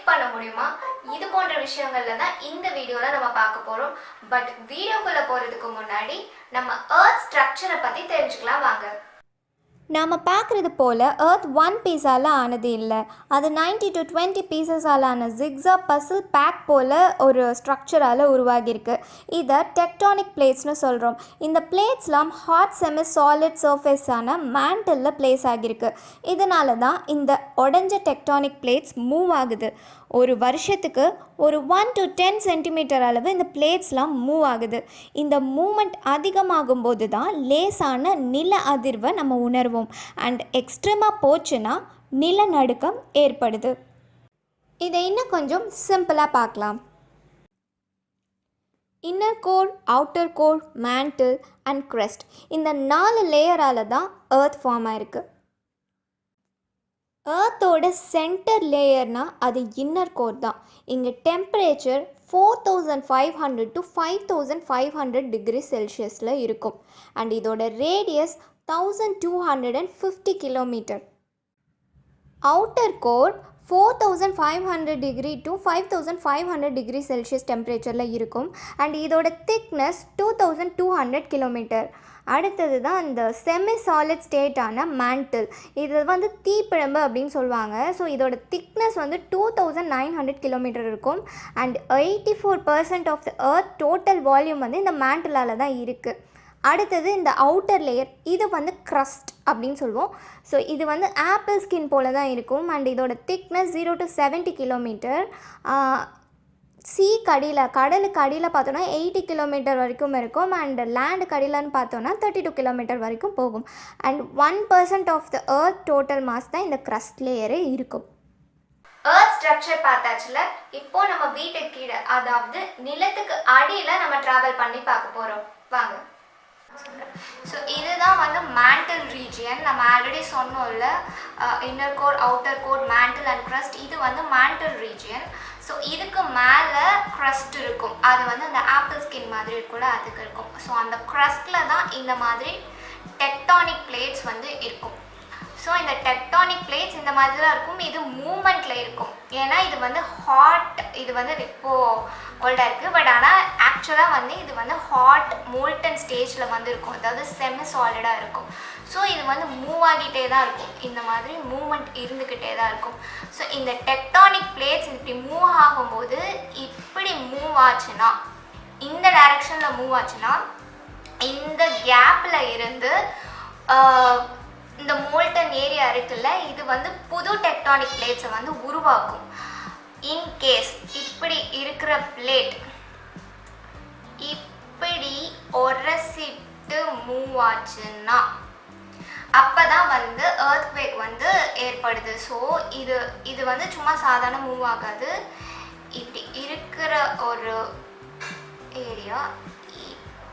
பண்ண முடியுமா? இது போன்ற விஷயங்கள்ல தான் இந்த வீடியோல நம்ம பார்க்க போறோம். பட் வீடியோக்குள்ள போறதுக்கு முன்னாடி நம்ம எர்த் ஸ்ட்ரக்சரை பத்தி தெரிஞ்சுக்கலாம் வாங்க. நாம் பார்க்குறது போல் எர்த் ஒன் பீஸால் ஆனது இல்லை, அது 90 to 20 பீசஸால் ஆன ஜிக்ஸா பசில் பேக் போல் ஒரு ஸ்ட்ரக்சரால் உருவாகியிருக்கு. இதை டெக்டானிக் பிளேட்ஸ்னு சொல்கிறோம். இந்த பிளேட்ஸ்லாம் ஹாட் செமி சாலிட் சர்ஃபேஸான மேண்டலில் பிளேஸ் ஆகியிருக்கு. இதனால தான் இந்த உடஞ்ச டெக்டானிக் பிளேட்ஸ் மூவ் ஆகுது. ஒரு வருஷத்துக்கு ஒரு 1 to 10 சென்டிமீட்டர் அளவு இந்த பிளேட்ஸ்லாம் மூவ் ஆகுது. இந்த மூமெண்ட் அதிகமாகும் போது தான் லேசான நில அதிர்வை நம்ம உணர்வோம். அண்ட் எக்ஸ்ட்ரீமாக போச்சுன்னா நிலநடுக்கம் ஏற்படுது. இதை இன்னும் கொஞ்சம் சிம்பிளாக பார்க்கலாம். Inner core, outer core, mantle and crust, இந்த 4 லேயரால் தான் எர்த் ஃபார்ம் ஆயிருக்கு. எர்த்தோட சென்டர் லேயர்னால் அது இன்னர் கோர் தான். இங்கே டெம்பரேச்சர் 4500 to 5500 டிகிரி செல்சியஸில் இருக்கும். அண்ட் இதோட radius 1250 kilometre. Outer core 4500 degree to 5500 degree Celsius டெம்பரேச்சரில் இருக்கும். அண்ட் இதோட திக்னஸ் 2200 கிலோமீட்டர். அடுத்தது தான் இந்த செமி சாலிட் ஸ்டேட்டான மேண்டில். இது தீப்பிழம்பு அப்படின்னு சொல்லுவாங்க. ஸோ இதோட திக்னஸ் 2900 கிலோமீட்டர் இருக்கும். And 84% of the earth total volume இந்த மேண்டிலால் தான் இருக்குது. அடுத்தது இந்த அவுட்டர் லேயர், இது க்ரஸ்ட் அப்படின்னு சொல்லுவோம். ஸோ இது ஆப்பிள் ஸ்கின் போல தான் இருக்கும். அண்ட் இதோட திக்னஸ் 0 to 70 கிலோமீட்டர். கடலுக்கு அடியில் பார்த்தோன்னா 80 கிலோமீட்டர் வரைக்கும் இருக்கும். அண்ட் லேண்டுக்கு அடியிலன்னு பார்த்தோன்னா 32 கிலோமீட்டர் வரைக்கும் போகும். And 1% of the earth total mass தான் இந்த க்ரஸ்ட் லேயரே இருக்கும். எர்த் ஸ்ட்ரக்சர் பார்த்தாச்சுல, இப்போ நம்ம வீட்டுக்கு கீழே, அதாவது நிலத்துக்கு அடியில் நம்ம ட்ராவல் பண்ணி பார்க்க போகிறோம் வாங்க. ஸோ இதுதான் மேண்டில் ரீஜியன். நம்ம ஆல்ரெடி சொன்னோம்ல, inner core, outer core, mantle and crust. இது மேண்டில் ரீஜியன். ஸோ இதுக்கு மேலே க்ரஸ்ட் இருக்கும். அது அந்த ஆப்பிள் ஸ்கின் மாதிரி இருக்கும்ல, அதுக்கு இருக்கும். ஸோ அந்த க்ரஸ்ட்டில் தான் இந்த மாதிரி டெக்டானிக் பிளேட்ஸ் இருக்கும். ஸோ இந்த டெக்டானிக் பிளேட்ஸ் இந்த மாதிரி தான் இருக்கும். இது மூமெண்ட்டில் இருக்கும். ஏன்னா இது ஹாட், இது இப்போது கோல்டாக இருக்குது. பட் ஆனால் ஆக்சுவலாக இது ஹாட் மோல்டன் ஸ்டேஜில் இருக்கும். அதாவது செமி சாலிடாக இருக்கும். ஸோ இது மூவ் ஆகிட்டே தான் இருக்கும். இந்த மாதிரி மூமெண்ட் இருந்துக்கிட்டே தான் இருக்கும். ஸோ இந்த டெக்டானிக் பிளேட்ஸ் இப்படி மூவ் ஆகும்போது, இப்படி மூவ் ஆச்சுன்னா, இந்த டைரக்ஷனில் மூவ் ஆச்சுன்னா, இந்த கேப்பில் இருந்து இந்த மோல்டன் ஏரியா இருக்குல்ல, இது புது டெக்டானிக் பிளேட்ஸை உருவாக்கும். இன்கேஸ் இப்படி இருக்கிற பிளேட் இப்படி உரசிட்டு மூவ் ஆச்சுன்னா அப்போதான் எர்த்குவேக் ஏற்படுது. ஸோ இது சும்மா சாதாரண மூவ் ஆகாது. இப்படி இருக்கிற ஒரு ஏரியா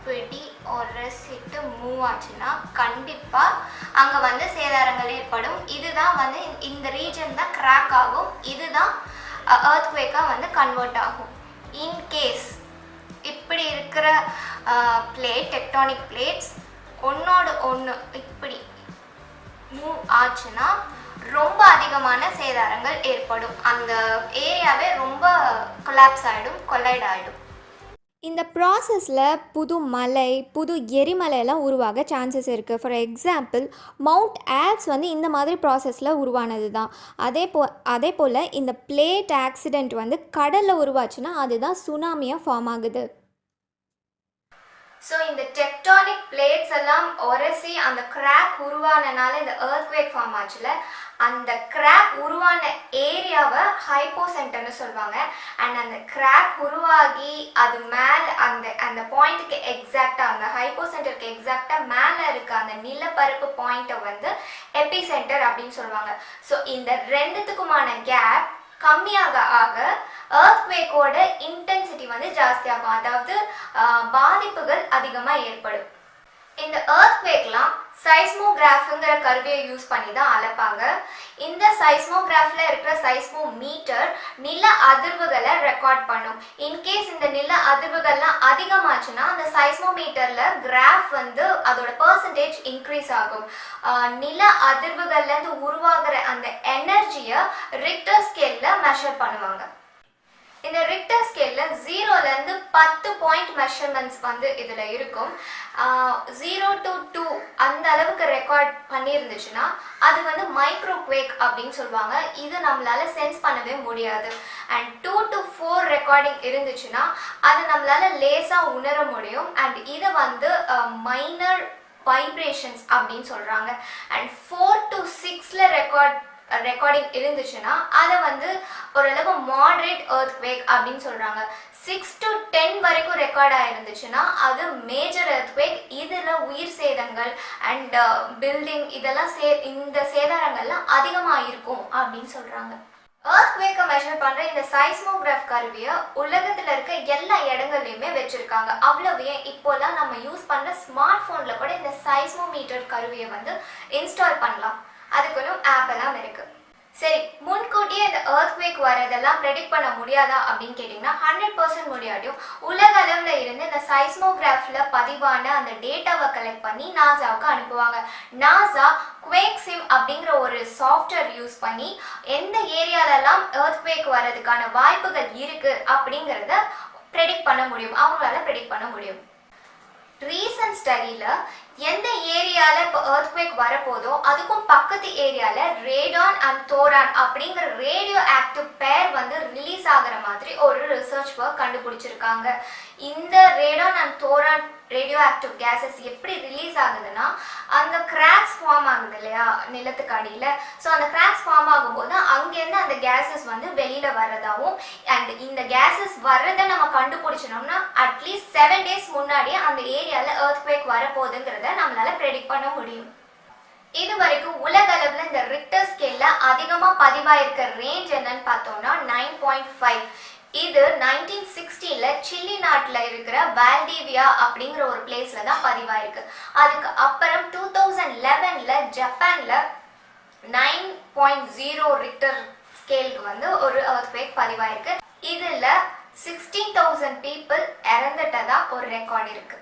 இப்படி உரசிட்டு மூவ் ஆச்சுன்னா கண்டிப்பாக அங்கே சேதாரங்கள் ஏற்படும். இதுதான் இந்த ரீஜன் தான் கிராக் ஆகும். இதுதான் எர்த்குவேக்காக கன்வெர்ட் ஆகும். இன்கேஸ் இப்படி இருக்கிற பிளேட், டெக்டானிக் பிளேட்ஸ் ஒன்றோடு ஒன்று இப்படி மூவ் ஆச்சுன்னா ரொம்ப அதிகமான சேதாரங்கள் ஏற்படும். அந்த ஏரியாவே ரொம்ப கொலாப்ஸ் ஆகிடும், கொலைட் ஆகிடும். இந்த ப்ராசஸில் புது மலை, புது எரிமலையெல்லாம் உருவாக சான்சஸ் இருக்குது. ஃபார் எக்ஸாம்பிள், மவுண்ட் ஆல்ப்ஸ் இந்த மாதிரி ப்ராசஸில் உருவானது தான். அதே போல் இந்த பிளேட் ஆக்சிடெண்ட் கடலில் உருவாச்சுன்னா அதுதான் சுனாமியாக ஃபார்ம் ஆகுது. ஸோ இந்த டெக்டானிக் பிளேட்ஸ் எல்லாம் உரசி அந்த கிராக் உருவானனால இந்த எர்த்குவேக் ஃபார்ம் ஆச்சுல, அந்த கிராக் உருவான ஏரியாவை ஹைப்போசென்டர்னு சொல்லுவாங்க. அண்ட் அந்த கிராக் உருவாகி அது மேலே அந்த பாயிண்ட்டுக்கு எக்ஸாக்டாக, அந்த ஹைப்போசென்டருக்கு எக்ஸாக்டாக மேலே இருக்க அந்த நிலப்பரப்பு பாயிண்ட்டை எபிசென்டர் அப்படின்னு சொல்லுவாங்க. ஸோ இந்த ரெண்டுத்துக்குமான கேப் கம்மியாக ஆக எர்த்குவேக்கோட இன்டென்சிட்டி ஜாஸ்தியாகும். அதாவது பாதிப்புகள் அதிகமாக ஏற்படும். இந்த எர்த்குவேக்லாம் சைஸ்மோகிராஃப்ங்கிற கருவியை யூஸ் பண்ணி தான் அளப்பாங்க. இந்த சைஸ்மோகிராஃப்ல இருக்கிற சைஸ்மோமீட்டர் நில அதிர்வுகளை ரெக்கார்ட் பண்ணும். இன்கேஸ் இந்த நில அதிர்வுகள்லாம் அதிகமாச்சுன்னா அந்த சைஸ்மோமீட்டர்ல கிராஃப் வந்து அதோட பெர்சன்டேஜ் இன்க்ரீஸ் ஆகும். நில அதிர்வுகள்ல இருந்து உருவாகிற அந்த எனர்ஜியை ரிக்டர் ஸ்கேல்ல மெஷர் பண்ணுவாங்க. இந்த ரிக்டர் ஸ்கேல்ல 0ல இருந்து 10 பாயிண்ட் மெஷர்மெண்ட்ஸ் வந்து இதுல இருக்கும். 0 to 2 அந்த அளவுக்கு ரெக்கார்ட் பண்ணியிருந்துச்சுன்னா அது வந்து மைக்ரோக்வேக் அப்படின்னு சொல்லுவாங்க. இது நம்மளால சென்ஸ் பண்ணவே முடியாது. அண்ட் 2 to 4 ரெக்கார்டிங் இருந்துச்சுன்னா அது நம்மளால லேசா உணர முடியும். அண்ட் இதை வந்து மைனர் வைப்ரேஷன்ஸ் அப்படின்னு சொல்றாங்க. அண்ட் 4 to 6ல ரெக்கார்டிங் இருந்துச்சுன்னா அதை வந்து ஓரளவு மாடரேட் எர்த்குவேக் அப்படின்னு சொல்றாங்க. 6 to 10 வரைக்கும் ரெக்கார்ட் ஆயிருந்துச்சுன்னா அது மேஜர் எர்த்குவேக். இதுல உயிர் சேதங்கள் அண்ட் பில்டிங் இதெல்லாம் இந்த சேதாரங்கள்லாம் அதிகமா இருக்கும் அப்படின்னு சொல்றாங்க. எர்த்குவேக்கை மெஷர் பண்ற இந்த சைஸ்மோகிராஃப் கருவியை உலகத்துல இருக்க எல்லா இடங்கள்லயுமே வச்சிருக்காங்க. அவ்வளவு இப்போலாம் நம்ம யூஸ் பண்ற ஸ்மார்ட் போன்ல கூட இந்த சைஸ்மோமீட்டர் கருவியை வந்து இன்ஸ்டால் பண்ணலாம். அதுக்குன்னு ஆப் எல்லாம் இருக்கு. சரி, முன்கூட்டியே இந்த எர்த்குவேக் வரதெல்லாம் ப்ரெடிக்ட் பண்ண முடியாதா அப்படின்னு கேட்டிங்கன்னா 100% முடியாட்டியும் உலக அளவில் இருந்து இந்த சைஸ்மோகிராஃப்ல பதிவான அந்த டேட்டாவை கலெக்ட் பண்ணி நாசாவுக்கு அனுப்புவாங்க. நாசா குவேக்சிம் அப்படிங்கிற ஒரு சாஃப்ட்வேர் யூஸ் பண்ணி எந்த ஏரியாலெல்லாம் எர்த்குவேக் வரதுக்கான வாய்ப்புகள் இருக்கு அப்படிங்கிறத ப்ரெடிக்ட் பண்ண முடியும். அவங்களால ப்ரெடிக்ட் பண்ண முடியும். ரீசன்ட் ஸ்டடியில எந்த ஏரியால இப்போ எர்த்குவேக் வரப்போதோ அதுக்கும் பக்கத்து ஏரியால ரேடான் அண்ட் தோரான் அப்படிங்கிற ரேடியோ ஆக்டிவ் பேர் வந்து ரிலீஸ் ஆகிற மாதிரி ஒரு ரிசர்ச் ஒர்க் கண்டுபிடிச்சிருக்காங்க. இந்த radon and thoron radio active gases எப்படி ரிலீஸ் ஆகுதுன்னா அந்த கிராக்ஸ் ஃபார்ம் ஆகுது இல்லையா நிலத்துக்கு அடியில். ஸோ அந்த கிராக்ஸ் ஃபார்ம் ஆகும்போது அங்கேருந்து அந்த கேசஸ் வந்து வெளியில வர்றதாகவும் அண்ட் இந்த கேசஸ் வர்றதை நம்ம கண்டுபிடிச்சினோம்னா அட்லீஸ்ட் 7 days முன்னாடியே அந்த ஏரியாவில் எர்த்குவேக் வரப்போகுதுங்கிறத நம்மளால ப்ரெடிக்ட் பண்ண முடியும். இது வரைக்கும் உலக அளவில் இந்த ரிக்டர் ஸ்கேல்ல அதிகமாக பதிவாயிருக்க ரேஞ்ச் என்னன்னு பார்த்தோம்னா 9.5. இது 1960ல சில்லி நாட்டில் இருக்கிற வால்டிவியா அப்படிங்கிற ஒரு பிளேஸ்ல தான் பதிவாயிருக்கு. அதுக்கு அப்புறம் 2011ல ஜப்பான்ல 9.0 ரிக்டர் ஸ்கேலுக்கு வந்து ஒரு எர்த்குவேக் பதிவாயிருக்கு. இதுல 16,000 people இறந்துட்டதா ஒரு ரெக்கார்ட் இருக்கு.